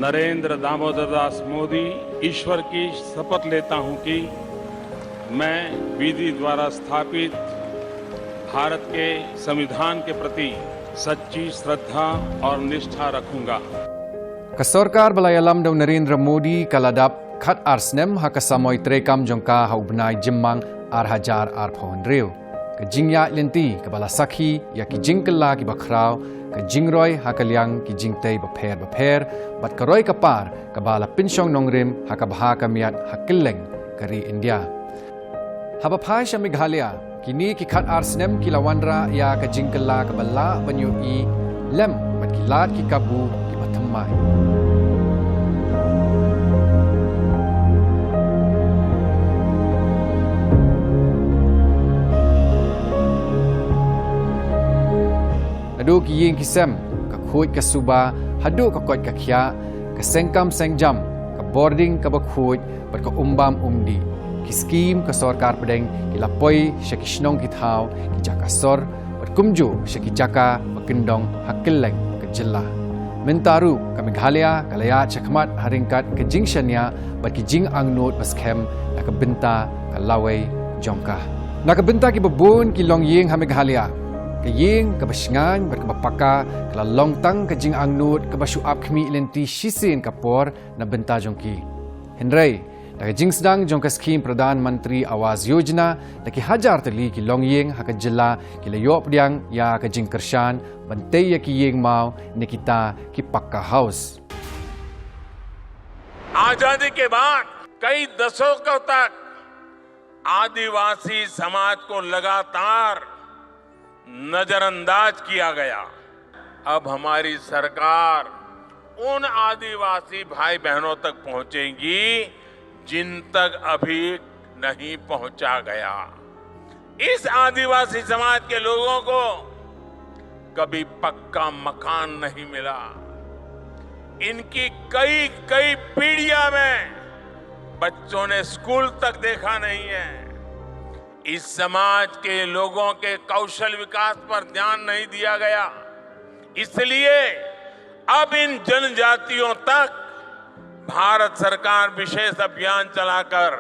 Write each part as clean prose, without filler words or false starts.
नरेंद्र दामोदर दास मोदी ईश्वर की शपथ लेता हूं कि मैं विधि द्वारा स्थापित भारत के संविधान के प्रति सच्ची श्रद्धा और निष्ठा रखूंगा। Sorkar balayalam daw Narendra Modi kaladap khat arsnem hakasamoy trekam jongka haubnai jimmang arhajar arphon reu. Ka Jingïaid Lynti ka balasakhi ya ki jingkala ki bakrao ka jingroy hakaliang ki jingtei bapher bat karoy kapar ka bala pinsyong nongrim hakabha kamiat hakileng kari India. Hapoh sa Meghalaya kini ki khat arsnem ki lawanra ya ka jingkala ka bala banyu I lem bat kilat ki kabu ki batamai. Hadu ki ying kisem, ka khut ka suba, hadu ka kot ka khya, ka sengkam sengjam, ka boarding ka bakhut, bat ka umbam umdi, ki scheme ka Sorkar pedeng, ki lapoi sya ki shnong ki thau, ki jaka sor, bat kumju sya ki jaka bakendong hakileng ka jilla. Mentaru ka Meghalaya ka layat syakmat haringkat ka jingshania, bat ki jing angnut baskem, na ka benta ka laway jongka. Na ka benta ki babun ki long ying ha Meghalaya. Kaying kabasngan berkabapaka kala longtang kajing angnut kabasuap kami Lynti shisin kapor na benta jongki. Henry, nakajing sedang jongka skim Pradhan Mantri Awas Yojana laki hajar tali ki longying hakajela ki layop diang ya kajing kershan bantay ya ki ying mau nikita ki pakka house. आजादी के बाद कई दशकों तक आदिवासी समाज को लगातार नजरअंदाज किया गया। अब हमारी सरकार उन आदिवासी भाई बहनों तक पहुंचेगी जिन तक अभी नहीं पहुंचा गया। इस आदिवासी समाज के लोगों को कभी पक्का मकान नहीं मिला। इनकी कई पीढ़ियां में बच्चों ने स्कूल तक देखा नहीं है। इस समाज के लोगों के कौशल विकास पर ध्यान नहीं दिया गया। इसलिए अब इन जनजातियों तक भारत सरकार विशेष अभियान चलाकर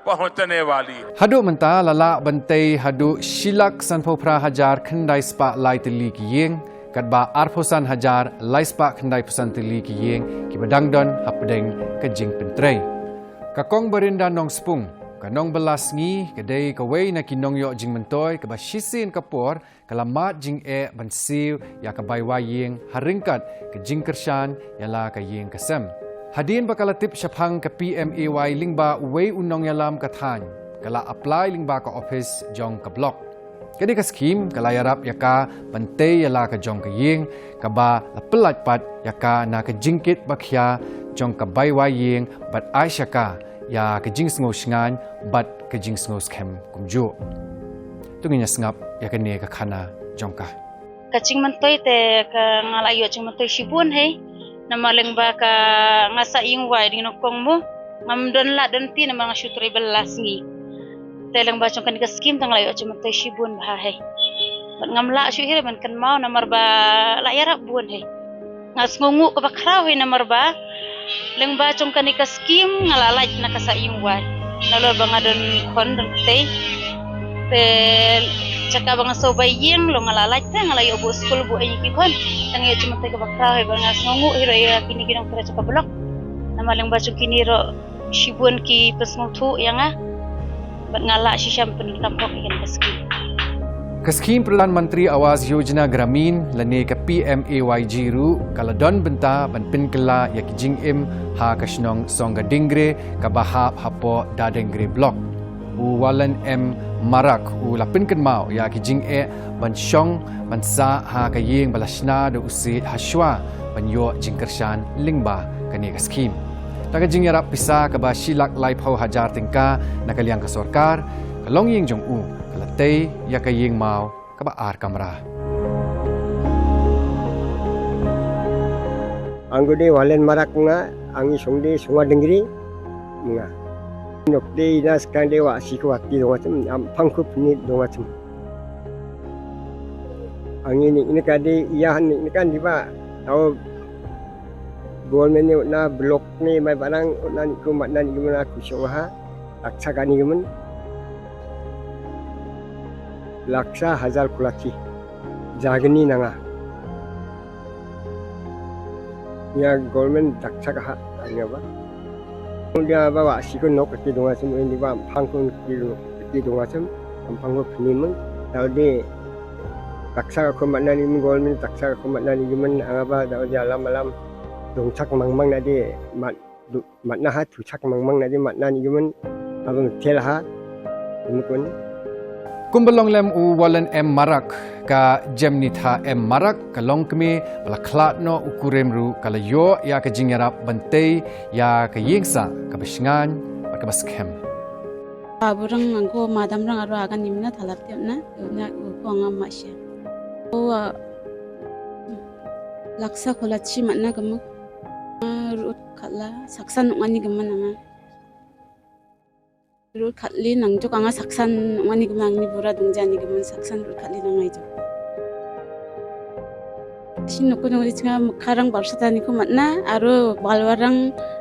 पहुंचने वाली है। Hadu menta lala bantai hadu shilak sanpopra hajar khandai spa lai tili ki yeng kadba arphosan hajar lai spa khandai pusan tili ki yeng ki badangdon hapdeng ka jing pentrei. Ka kong berinda nong spung kanong belas ngi kedai kawai na kinong yo jing mentoy kaba shisin kapor kalamat jing bansiw ya kabay waying haringkat ke jing kershan yala ka ying kasem. Hadin bakalatip syapang ka PMAY lingba way unong yalam kathan kala apply lingba ka office jong ka block. Kadi ka scheme kala yarap yaka bantay yala ka jong ka ying kaba lapelat pat yaka na ka jingkit bakhya jong ka bay waying bat aisha ka ya kajing sngos ngan bat kajing sngos kem kumju tunginya sngap ya kene ka khana jongka kaching mantoy te ka ngalayo ching mantoy shibun he namaleng ba ka ngasa ingwai ding nokong mo ngamdon la denti na mga syutri belas ngi teleng ba chong kan ka skim tanglayo ching mantoy shibun ba he bat ngamla syu hire ban kan mau namar ba la yarap bun he ngas ngungu ka bakraw he namar ba leng ba chong kanika skim ngalalaj na kasayong wan nalor ba nga don kon don te chaka ba nga sobay yeng lo ngalalaj te ngalayo bu school bu ay kikon tangayo chumate ka bakrahe ba nga ngungu hiro ya kiniginong tira chaka blok namaleng ba chong kiniro shibun ki pasmutu yang bat ngala si siyampen tampok ikan kaskim. Kaskim Pradhan Mantri Awas Yojana Gramin lane ka PMAY jiru kaladon benta ban pinkela ya kijing ha kasnong songa dingre ka bahap Hapoh dadengre block u walan marak u lapin kenmau ya kijing ban syong ban sa ha kayeng balasna do usit haswa ban yo jingkershan lingba kani kaskim taka jing yarap pisa ka ba shilak lai phau hajar tingka nakaliang ka Sorkar kalong ying jong u kalatay ya kayeng mau kabaar kamera. Anggo de walen marak nga angi songde sunga dengri nga nokde ina skande wa sikwati do macam am pangkup ni do macam angi ni kade iya ni kan diba tahu government ni na blok ni mai barang na ni ku mat na ni gimana ku syuha laksa kani gimen laksa hazal kulaki jagni nanga ya government laksa ka ani ba dia bawa sikun nok ti donga sem ini ba phangkun ti donga sem phangko phnimen tadi laksa ko mat na ni government laksa ko mat na ni gimen aba da alam alam dong chak mang nadi mat na ha tu chak mang nadi mat na ni gimen abang tel ha mukun Kumbalong lem u walan em marak ka jemni tha em marak ka long kmi bala khlat no ukurem ru kala yo ya ka jingyarap bantei ya ka yingsa ka bisngan ka baskem aburang angko madam rang aro agan nimna thalap tiapna na ko anga masya o laksa kholachi matna gamuk rut khala saksan ngani gaman ama rut khatli nang jok anga saksan ngani gamang ni bura dungjani gaman saksan rut khatli nang ai jok sin ko nang richnga mukharang barsatani ko matna aro balwarang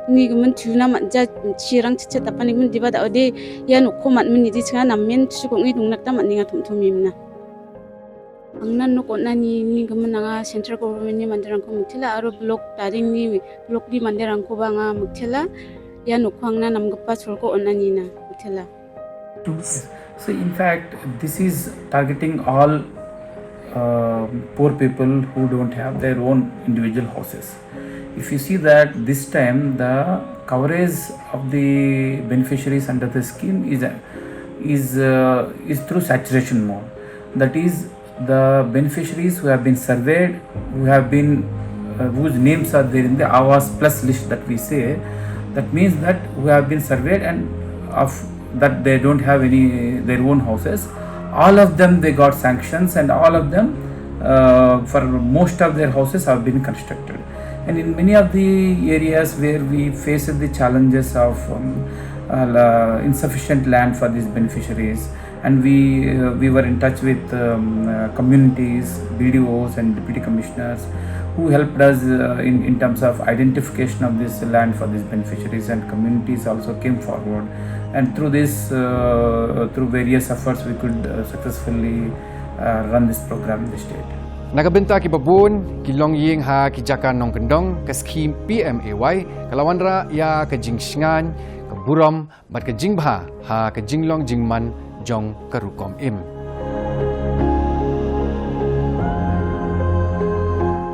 ni gaman thuna matja chirang chiche tapani gaman diba da ode ya nokko matmen ni richnga nammen chukongi dungnakta matninga thumthumimna angnan no konna ni gaman anga central government ni mandarang ko muthila aro block taring ni block di mandarang ko banga muthila ya nokko angna namgappa cholko onnani na muthila so in fact this is targeting all poor people who don't have their own individual houses. If you see that this time the coverage of the beneficiaries under the scheme is through saturation mode. That is, the beneficiaries who have been surveyed, whose names are there in the Awas Plus list that we say, that means that who have been surveyed and of that they don't have their own houses. All of them they got sanctions, and all of them for most of their houses have been constructed. And in many of the areas where we faced the challenges of insufficient land for these beneficiaries, and we were in touch with communities, BDOs and deputy commissioners who helped us in terms of identification of this land for these beneficiaries, and communities also came forward, and through this through various efforts we could successfully run this program in the state. Nakabenta ki babun ki long ying ha ki jaka nong kendong ka scheme PMAY kalawanra ya ka jingsngan ka buram bat ka jingbha ha ka jinglong jingman jong karukom im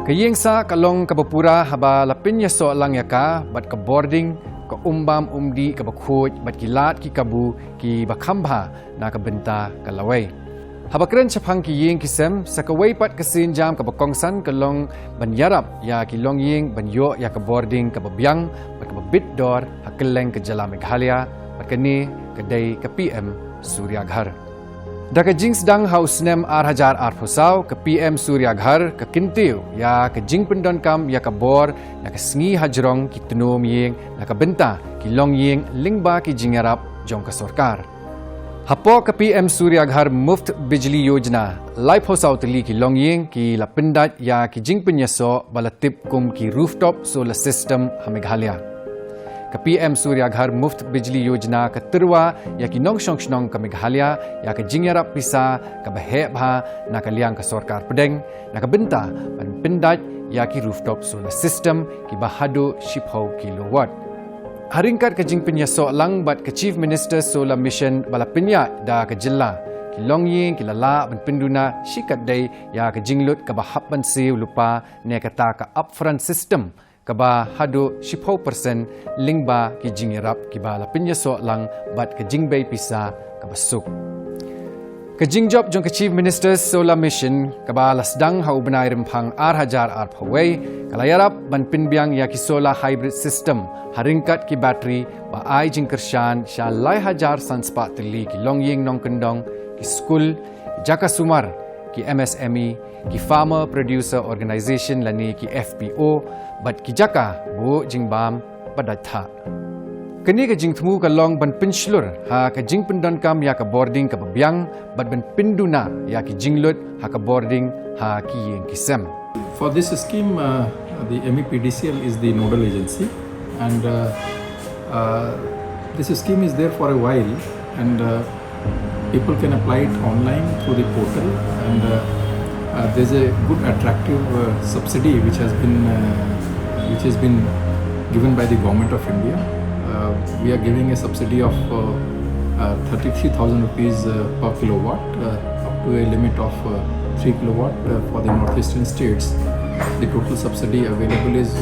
ka yingsa kalong ka bapura haba lapin ya so lang ya ka bat ka boarding ka umbam umdi ka bakhoj bat ki lat ki kabu ki bakhambha na ka benta ka laway habakren chapang ki ying kisem sakaway pat kasin jam ka bakongsan kalong banyarap ya ki long ying banyo ya ka boarding ka babyang bat ka babit dor hakeleng ka jala Meghalaya bat kani kadai ka PM Suryaghar da ka jings dang house nem 8,000 arphosaw ka PM Suryaghar ka kintiu ya ka jing pendon kam ya ka bor na ka sngi hajrong ki tunom ying na ka benta ki long ying lingba ki jingarap jong ka Sorkar Hapoh ka PM Suryaghar Muft Bijli Yojana Life House Outli ki Longying ki Lapindat ya ki Jing Penyaso balatip kum ki Rooftop Solar System ha Meghalaya. Ka PM Suryaghar Muft Bijli Yojana ka Terwa ya ki Nongshong ka Meghalaya ya ka Jingyarap Pisa ka Bahebha na ka Liang ka Sorkar Pedeng na ka Benta pan Pindat ya ki Rooftop Solar System ki Bahado Shipho kilowatt. Haringkat ka jing penyaso lang bat ka Chief Minister Solar Mission balapinya da ka jilla ki longying ki lala ban penduna shikat day ya ka jinglut ka bahappan siw lupa ne kata ka upfront system ka ba hado 10% lingba ki jingirap ki balapinya so lang bat ka jingbay pisa ka basuk ka jingjob jong ka Chief Minister Solar Mission ka ba lasdang hau benai rempang 8,000 arphaway kalayarap ban pinbiang ya ki solar hybrid system haringkat ki bateri ba ai jing kershan sha lai hajar sanspa tili ki longying nong kendong ki school ki jaka sumar ki MSME ki farmer producer organization lani ki FPO bat ki jaka bu jingbam padatha kini ka jing thmu ka long ban pinslur ha ka jing pendon kam ya ka boarding ka babyang bat ban pinduna ya ki jinglut ha ka boarding ha ki yeng kisem. For this scheme, the MEPDCL is the nodal agency, and this scheme is there for a while, and people can apply it online through the portal, and there's a good attractive subsidy which has been given by the government of India. We are giving a subsidy of 33,000 rupees per kilowatt, up to a limit of 3 kilowatt for the northeastern states. The total subsidy available is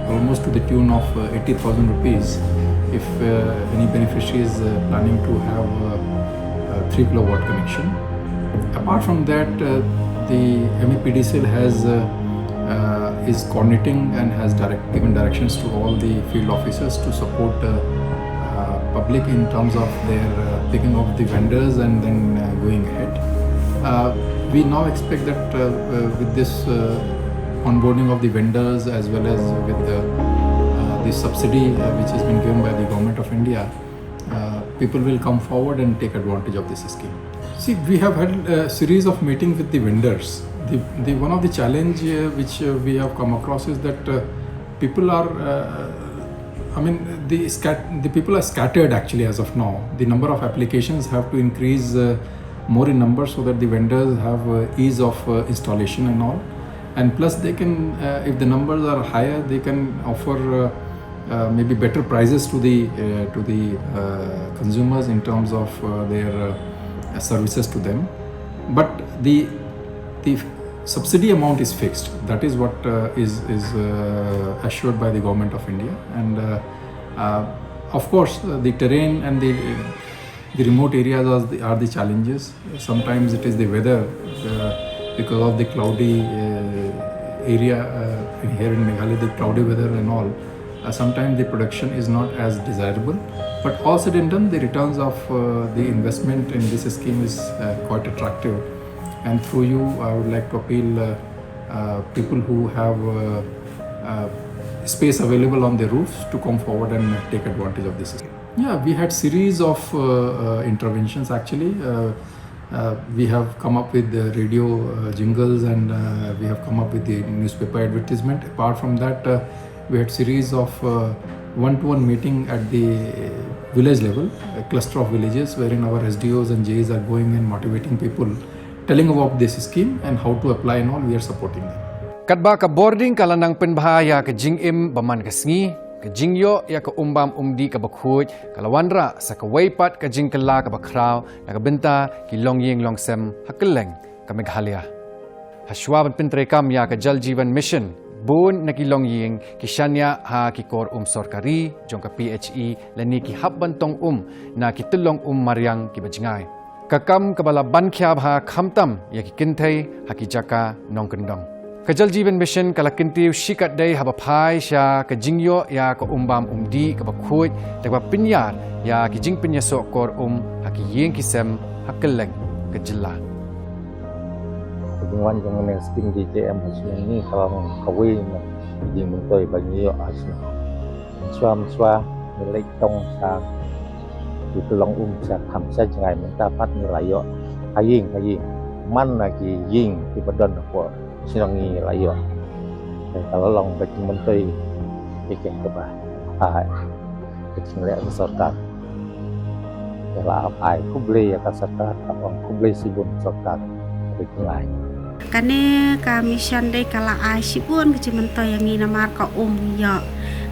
almost to the tune of 80,000 rupees if any beneficiary is planning to have a 3 kilowatt connection. Apart from that, the MEPDCL is coordinating and has given directions to all the field officers to support public in terms of their picking of the vendors and then going ahead. We now expect that with this onboarding of the vendors as well as with the subsidy which has been given by the government of India, people will come forward and take advantage of this scheme. See, we have had a series of meetings with the vendors. The one of the challenge which we have come across is that people are, the people are scattered actually as of now. The number of applications have to increase more in number so that the vendors have ease of installation and all. And plus they can, if the numbers are higher, they can offer maybe better prices to the consumers in terms of their services to them. But the subsidy amount is fixed. That is what is assured by the government of India. And of course, the terrain and the remote areas are the challenges. Sometimes it is the weather because of the cloudy area here in Meghalaya, the cloudy weather and all. Sometimes the production is not as desirable, but all said and done, the returns of the investment in this scheme is quite attractive. And through you, I would like to appeal people who have space available on their roofs to come forward and take advantage of this scheme. Yeah, we had series of interventions actually. We have come up with the radio jingles, and we have come up with the newspaper advertisement. Apart from that, we had series of one-to-one meeting at the village level, a cluster of villages wherein our SDOs and JAs are going and motivating people, telling about this scheme and how to apply and all. We are supporting them. Kadba ka boarding kalanang penbahaya ke Jingim baman kesngi, ke Jingyo ya ke umbam umdi ke bakhuj, kalawanra sa ke waypat ke Jingkela ke bakraw, na ke benta ki longying longsem hakeleng ke Meghalaya. Hashwa pentrekam ya ke Jal Jeevan Mission, bun na ki longying ki Shanya ha ki kor Sorkari, jong ke PHE lani ki habbantong na ki tulong Mariang ki Jingïaid. Kakam kabala bankyab ha khamtam ya ki kintay ha ki jaka nongkendong. Ka Jal Jeevan Mission kalakintiu shikat day habapai sya ka Jingyo ya ka umbam umdi ka bakhuj takwa pinyar ya ki jing pinyasok kor ha ki yeng kisem hakeleng ka jilla. Dengan jangan skin JJM hasil ini kalau kawin jing mentoy bagi yo asna. Swam milik tong sa di tulong sa tham sa jangai menta pat nilai yo haying man lagi ying di badan ko sinangi layo. Kalau long bagi menteri ikan kebah kecil lihat Sorkar. Kalau apa kubli ya Sorkar, apa kubli sibun Sorkar berkenaan. Kane kami sandai kala ai sibun kecil menteri yang ini namar ka ya.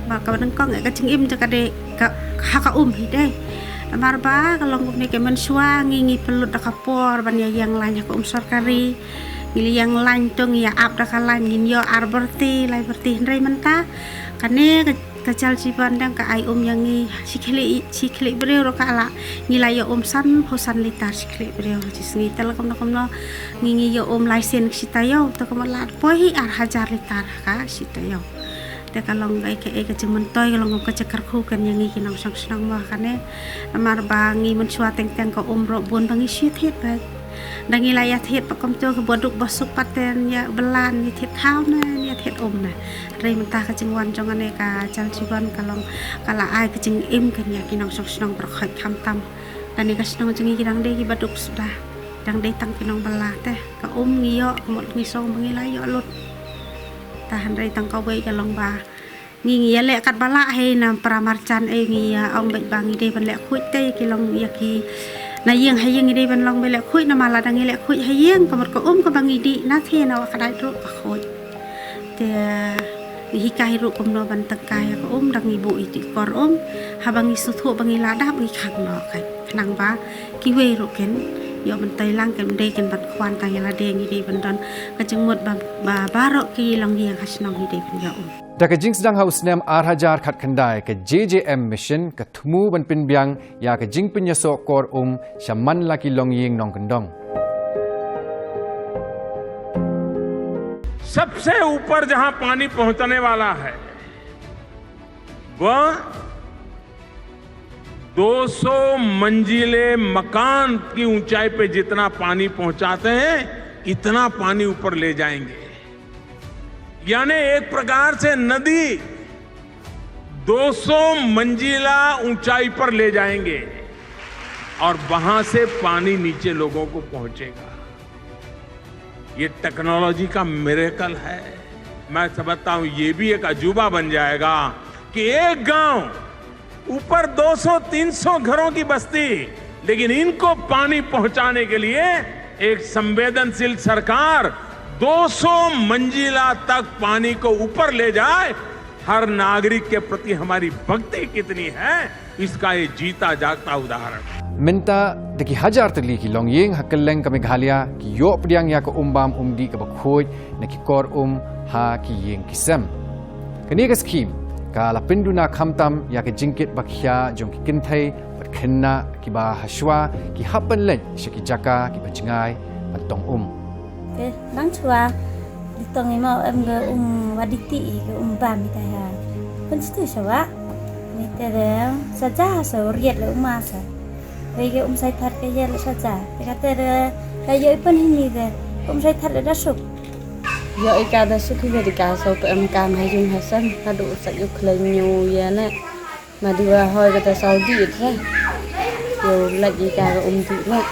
Maka nengkong ka Jingim jakade ka haka hide. Namar ba kalau ngumni ke mensua ngingi pelut dakapor ban yang lainnya ka Sorkari. Ngili yang lain tu ngia ap dah kalah ngin yo arberti lai berti hendrai mentah kane kecil Jeevan dan ka ai yang ngi sikli beriu ro kala ngilai yo san hosan litar sikli beriu jisngi tel kom no ngingi yo license kita yo to kamalat pohi ar hajar litar ka sita yo te kalong gai ke cementoy kalong ke cekar khu kan yang ngi kinang sang mah kane amar bangi mensua teng ka ro bun bangi syit ba đang nghĩ là ya thiệt và công ty cái bộ đục bớt sụp paten ya belan ya thiệt thao na ya thiệt nè rồi mình ta cái chừng quan trong anh này cả Jal Jeevan kalau ai cái chừng im cái nhà kia nong song berkhot kham tam dan ni cái nong chừng kia đang đây cái bộ đục sudah đang đây tăng cái nong belah teh cái ngio một ngi song mengi lah yo lut tahan dari tangkau baik kalong ba ngi ya lek kat balak he nam pramarcan ngi ya ong baik bang ide ban lek khuit te kilong ya ki na yeng hayeng ide ban long lek khuit na mala dang lek khuit hayeng kamot ko ka bang ide na the na kadai ro ka khuit te hi kai ro kom no ban takai ka dang ibu iti kor habang isu thu bang ila da bang khang no kai nang ba ki we ro ken yo ban tai lang ken de ken ban kwan ta yala de ngi de ban don ka jeng mot ba ro ki long yeng hasnong ide ban yo Daka jing sedang haus nem arhajar khat khandai ke JJM Mission ke thumu ban pin biang ya ke jing penyesok kor shaman laki long ying nong kendong. सबसे ऊपर जहां पानी पहुंचने वाला है वह 200 मंजिले मकान की ऊंचाई पे जितना पानी पहुंचाते हैं इतना पानी ऊपर ले जाएंगे यानी एक प्रकार से नदी 200 मंजिला ऊंचाई पर ले जाएंगे और वहां से पानी नीचे लोगों को पहुंचेगा ये टेक्नोलॉजी का मिरेकल है मैं समझता हूं ये भी एक अजूबा बन जाएगा कि एक गांव ऊपर 200-300 घरों की बस्ती लेकिन इनको पानी पहुंचाने के लिए एक संवेदनशील सरकार 200 मंजिला तक पानी को ऊपर ले जाए हर नागरिक के प्रति हमारी भक्ति कितनी है इसका ये जीता जागता उदाहरण Minta deki hajar terli ki long ying hakeleng ke Meghalaya ki yo pediang ya ke umbam umdi ke bakhoi na ki kor ha ki ying kisem. Kini ke skim ka la penduna khamtam ya ke jingkit bakhya jong ki kinthai pat khenna ki ba haswa ki hapan len shiki jaka ki bajngai patong Ke nang chua ditong mau em ge waditi ke bam ta ha. Pun situ sawa. Ni terem saja so riet le umasa. Bagi saya thar ke ya saja. Kata kayak ipan ini deh. Saya thar ada sup. Yo ika da su ki di ka so em kam ha jung hasan kadu sa yu klenyu ya na ma di wa hoi ka ta saudi ra. Yo lagi ka ti la.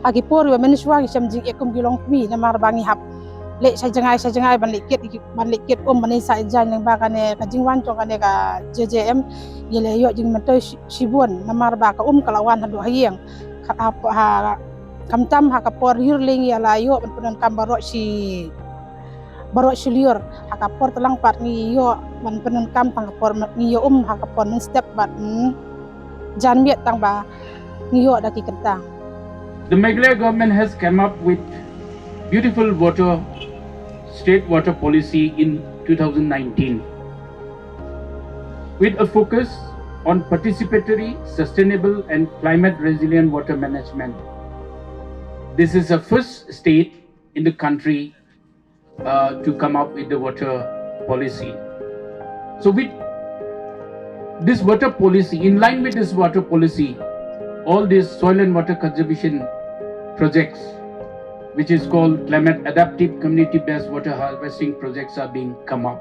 Agi por yo meniswa ki sam jing ekum gilong mi na mar bangi hap. Le sa jangai ban liket ban sa jan yang ba kane ka jingwan chong kane ka JJM yele yo jing matoy sibon namar ba ka kalawan hadu hayeng khat ha kamtam ha ka por hirling ya la yo ban kam barok si liur ha ka por telang pat ni yo ban kam tang ka por ni yo ha ka por step bat jan miet tang ba ni yo daki kentang. The Meghalaya government has come up with beautiful state water policy in 2019 with a focus on participatory, sustainable and climate resilient water management. This is the first state in the country to come up with the water policy. So with this water policy, in line with this water policy, all these soil and water conservation projects which is called climate adaptive community-based water harvesting projects are being come up.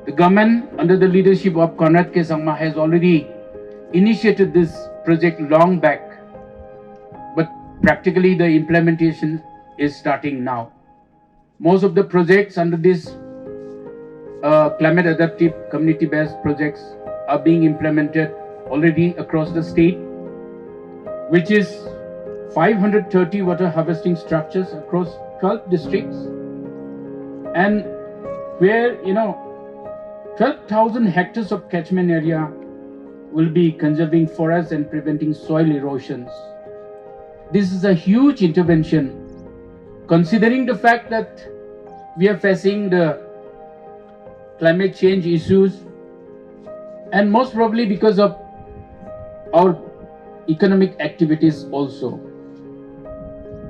The government under the leadership of Conrad K. Sangma has already initiated this project long back, but practically the implementation is starting now. Most of the projects under this climate adaptive community-based projects are being implemented already across the state, which is 530 water harvesting structures across 12 districts, and where 12,000 hectares of catchment area will be conserving forests and preventing soil erosions. This is a huge intervention considering the fact that we are facing the climate change issues, and most probably because of our economic activities also.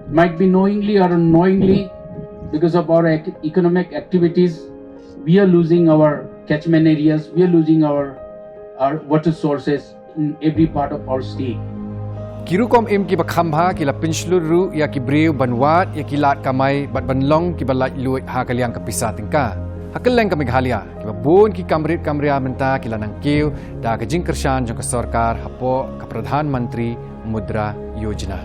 Might be knowingly or unknowingly, because of our economic activities, we are losing our catchment areas, we are losing our water sources in every part of our state. Kirukom im ki bakhambha ki la pinsluru ya ki breu banwat ya ki lat kamai bat banlong ki balat luit ha kaliang kapisa tingka. Hakeleng ka Meghalaya ki babon ki kamria menta ki lanang kiu da ka jingkershan jong ka Sorkar Hapoh ka Pradhan Mantri Mudra Yojana.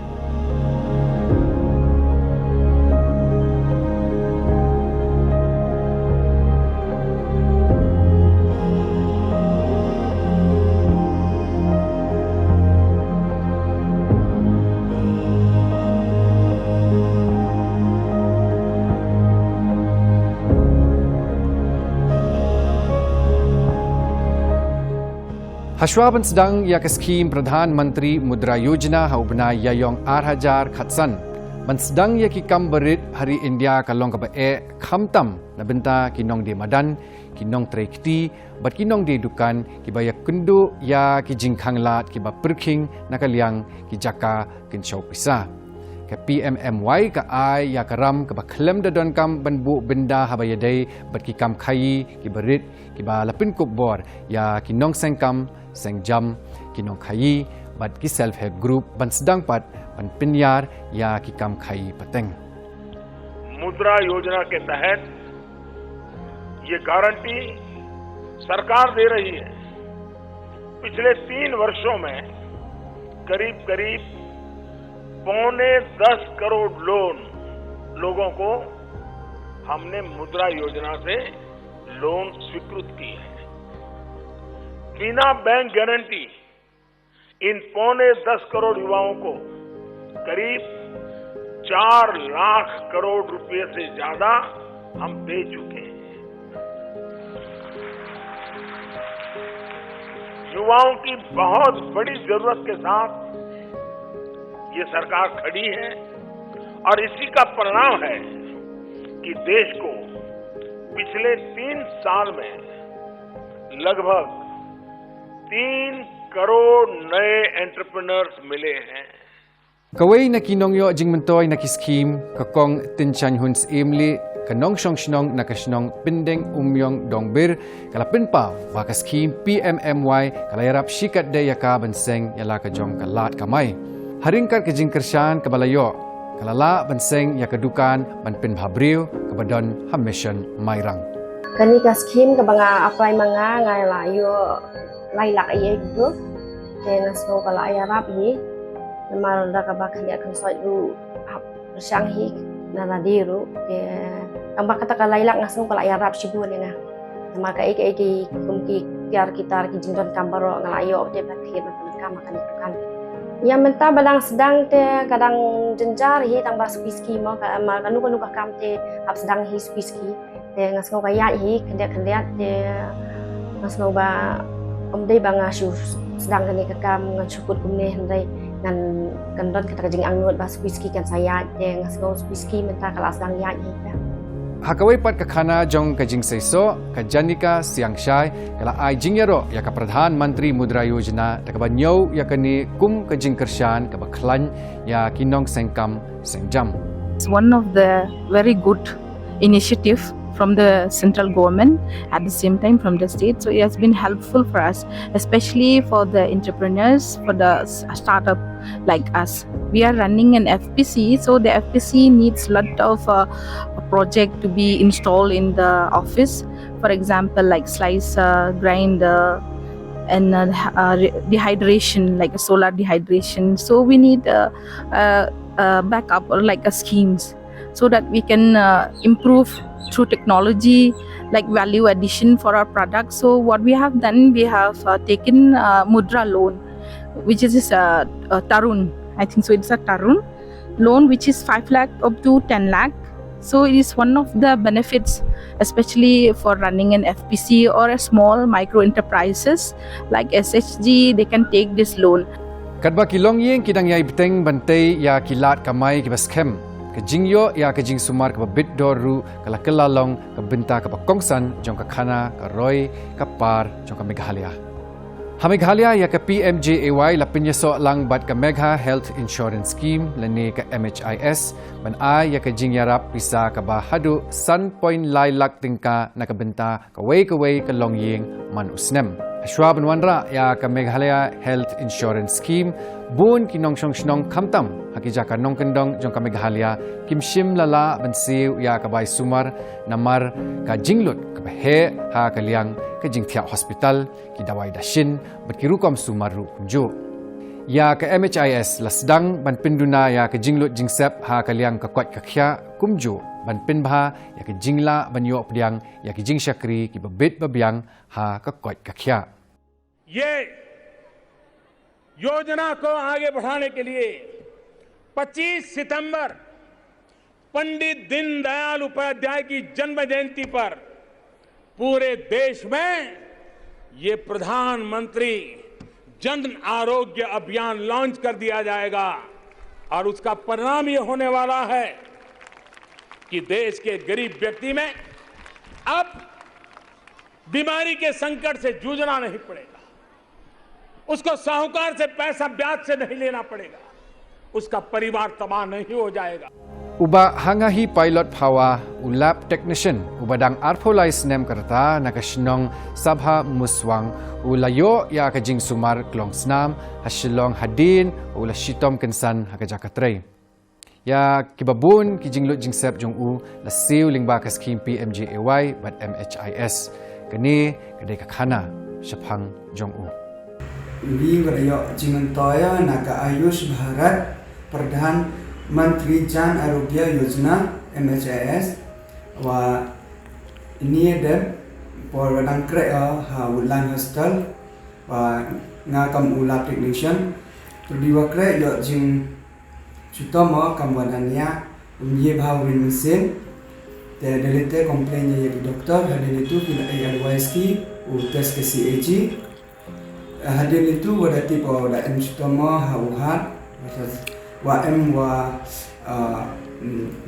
Hashwaban sedang ia ke skim Pradhan Menteri Mudra Yojana haubna yayong 8,000 khatsan. Man sedang ia ki kam berit hari India kalong ka bae khamtam na benta kinong di madan kinong trekti bat kinong di dukan ki baya kundu ya ki jingkhang lat ki ba perking nakaliang ki jaka kin chau pisa. Ke PMAY ka ai ya karam ka ba klem da don kam banbu benda habaya dei bat ki kam khai ki berit ki ba lapin kup bor ya kinong sengkam sengjam kinong khai bat ki self help group ban sedang pat ban pinyar या की काम खाई पतंग। मुद्रा योजना के तहत ये गारंटी सरकार दे रही है। पिछले 3 वर्षों में करीब 9.25 करोड़ लोन लोगों को हमने मुद्रा योजना से लोन स्वीकृत किए हैं। बिना बैंक गारंटी इन 9.25 करोड़ युवाओं को करीब 4 लाख करोड़ रुपए से ज्यादा हम दे चुके हैं। युवाओं की बहुत बड़ी जरूरत के साथ ये सरकार खड़ी है और इसी का परिणाम है कि देश को पिछले 3 साल में लगभग 3 करोड़ नए एंटरप्रेन्योर्स मिले हैं। Kawai na kinong yo jing mentoy na kiskim kakong tinchan huns imli kanong shong shnong na kashnong pindeng umyong dongbir kalapin pa ba kiskim PMAY kalayarap shikat de yaka banseng yala kajong kalat kamay haringkar kajing kersyan kabalayo kalala banseng yakadukan banpin bhabriw kabadon ha mission mayrang kani kaskim kabanga apply mga ngai layo lailak ay itu kena so kalayarap hi Namal dah kabak dia akan soal lu bersanghi nana diru ke ambak kata kalailak ngasung kalau Arab sibuk ni na nama kai kumki tiar kita ki jington kambaro ngalayo de bakhir makan makan itu kan yang mentah badang sedang te kadang jenjar hi tang bas piski mau mal kanu kam te ap sedang hi piski te ngasung kaya hi kendia te ngasung ba dei banga shu sedang kani kakam ngasukut kumne handai ngan kandon kata jing angnut bas whisky kan saya yang ngasgo whisky mentah kelas dang ya ni hakawai pat ka khana jong ka jing seiso ka janika siang shai kala ai jingyaro ya ka Pradhan Menteri Mudra Yojana ta ka banyo ya kani kum ka jing kershan ka bakhlan ya kinong sengkam sengjam. It's one of the very good initiative from the central government, at the same time from the state. So it has been helpful for us, especially for the entrepreneurs, for the startup like us. We are running an FPC, so the FPC needs a lot of a project to be installed in the office. For example, like slicer, grinder, and dehydration, like a solar dehydration. So we need a backup or like a schemes so that we can improve through technology, like value addition for our products. So what we have done, we have taken Mudra loan, which is a Tarun. I think so. It's a Tarun loan, which is 5 lakh up to 10 lakh. So it is one of the benefits, especially for running an FPC or a small micro enterprises like SHG. They can take this loan. Kadba kilong yeng kidang yai beteng bantai ya kilat kamai kibaskem. Kejingyo ya kejing sumar ke bit doru kala kelalong ke benta ke kongsan jong ke khana ke roy ke par jong ke Meghalaya. Ha Meghalaya ya ke PMJAY lapinya so lang bat ke Megha Health Insurance Scheme lani ke MHIS ban ai ya kejing yarap pisa ke bahadu san point lai lak tingka na ke benta ke wei ke long yeng man usnem. Ashwa banwanra ya ke Meghalaya Health Insurance Scheme bun kinong shnong khamtam hakija ka nong kendong jong ka Meghalaya kimshim lala bensiu ya ka bai sumar namar ka jinglut ka he ha ka liang ka jingthia hospital ki dawai dashin berkirukom sumaru kunju ya ka MHIS lasdang ban pinduna ya ka jinglut jingsep ha ka liang ka kwat ka khya kumju ban pinbha ya ka jingla ban yo pdiang ya ki jing shakri ki babit babiang ha ka kwat ka khya ये योजना को आगे बढ़ाने के लिए 25 सितंबर पंडित दीनदयाल उपाध्याय की जन्म जयंती पर पूरे देश में ये प्रधानमंत्री जन आरोग्य अभियान लॉन्च कर दिया जाएगा और उसका परिणाम ये होने वाला है कि देश के गरीब व्यक्ति में अब बीमारी के संकट से जूझना नहीं पड़ेगा, उसको साहूकार से पैसा ब्याज से नहीं लेना पड़ेगा, उसका परिवार तबाह नहीं हो जाएगा। Uba hangahi pilot pawa ulap technician ubadang arfolais nem kerta nakasnong sabha muswang ulayo ya kajing sumar klong snam hasilong hadin ula shitom kensan hakajakatrei ya kibabun kijinglut jingsep jong u la siu lingba kaskim PMAY bat MHIS kani kadai kakhana shaphang jong u Li ngarayo jimantoya naga Ayush Bharat Pradhan Mantri Jan Arogya Yojana MHIS wa ini ada wadang krea ha ulan hostel wa ngakam ulap technician terdiwa krea yo jing cutama kamwadania umye bhawin mesin te delete komplainnya ya dokter hadin itu tidak advice ki tes ke CAG hadin itu wadati pa wada cutama ha uhat wa em wa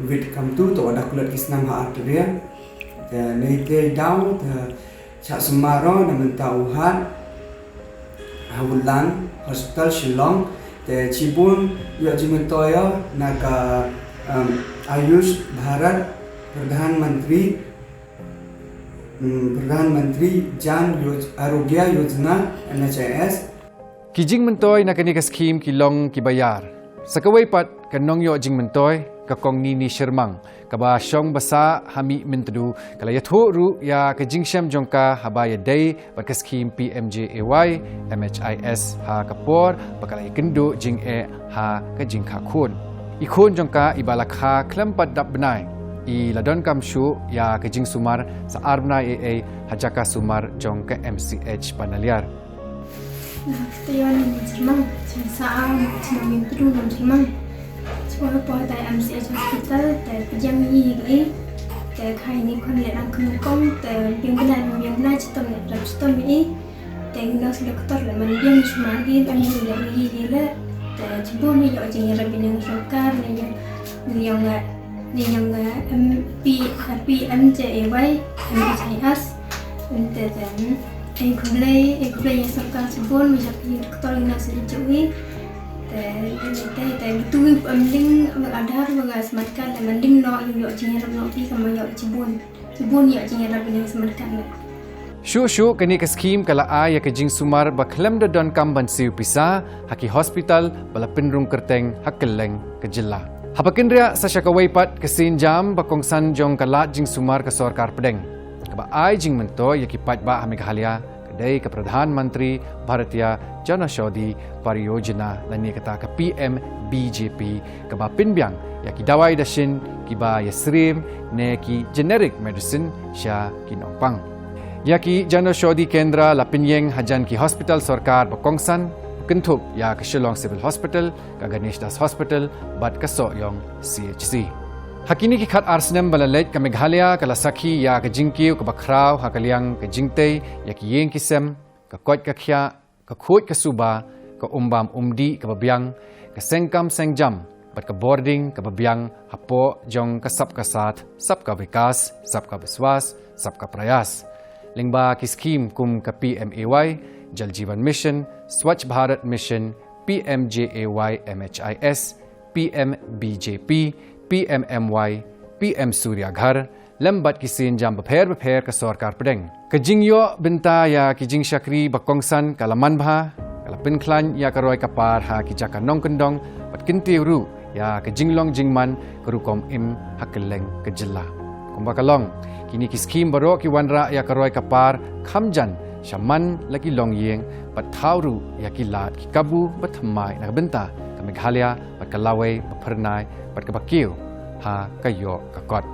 wit kam tu to ada kulit kisnam ha arteria te neite dau te cha sumaro na mentauhan hawulan hospital Shillong te Chibun yo jimentoya naga Ayush Bharat Pradhan Mantri Jan Arogya Yojana MHIS kijing mentoy nakani ka scheme kilong kibayar sakaway pat kanong yo jing mentoy kakong nini shermang kaba syong basa hami mentdu kalayatho ru ya kajing syam jongka habaya day bat ka scheme PMAY MHIS ha kapor bakalay kendo jing ha kajing kha khun ikhun jongka ibalakha klampat dap benai I ladon kamshu ya kajing sumar sa arbnai hajaka sumar jongka MCH panaliar Tiyon ni Jerman, saya cuma mintu dalam Jerman. Semua pihak dari MCH Hospital, dari pejam ini, dari kai ni kon lelang kengkong, dari pimpinan cetam ini, dari nas doktor leman biang cuma lagi kami lagi dia, dari cuba ni yang jenis rabin Sorkar ni yang PMAY MHIS untuk Ekulay yang Sorkar sebut macam doktor yang nasi cuci, tapi itu mending ada mengasmatkan dan mending no yang jenis ramai ti sama yang cibun yang jenis ramai mengasmatkan. Shu kani ka scheme kala ya kajing sumar baklam da don kamban siu pisa haki hospital bala pinrung kerteng hakeleng ke jilla. Hapakindria sa syakaway pat kasin jam bakongsan jong kala jing sumar ka Sorkar pedeng. Kaba ai jing mento yakipat ba Meghalaya kadai ke Pradhan Mantri Bharatiya Janaushadhi Pariyojana lani kata ke PMBJP kaba pinbyang yaki dawai dashin kiba yasrim ne ki generic medicine sya kinongpang yaki Janaushadhi Kendra lapinyeng hajan ki hospital Sorkar bakongsan kentup ya ke Shillong Civil Hospital ka Ganesh Das Hospital bat ka Soyong CHC Hakini ki khat arsnem balalet ka Meghalaya kala sakhi ya ka jingkiu ka bakraw hakaliang ka jingtei ya ki yeng kisem ka kot ka khya ka khot ka suba ka umbam umdi ka babyang ka sengkam sengjam bat ka boarding ka babyang Hapoh jong ka sabka sath sabka vikas sabka viswas sabka prayas lingba ki scheme kum ka PMAY Jal Jeevan Mission Swachh Bharat Mission PMAY MHIS PMBJP PMMY, PM Surya Ghar, lambat kisin jam bapher ka Sorkar pedeng. Kajing yo benta ya kijing syakri bakongsan kalaman bha, kalapin klan ya karoy kapar ha kijaka nong kendong, bat kinti ru ya kajing long jingman kerukom im hakeleng kejela. Kumbakalong, kini ki scheme baro ki wanra ya karoy kapar khamjan shaman lagi long yeng bat thawru ya kilat ki kabu bat hamai na benta ka Meghalaya bat kalaway bapernai bat kabakiu ha kayo kakot.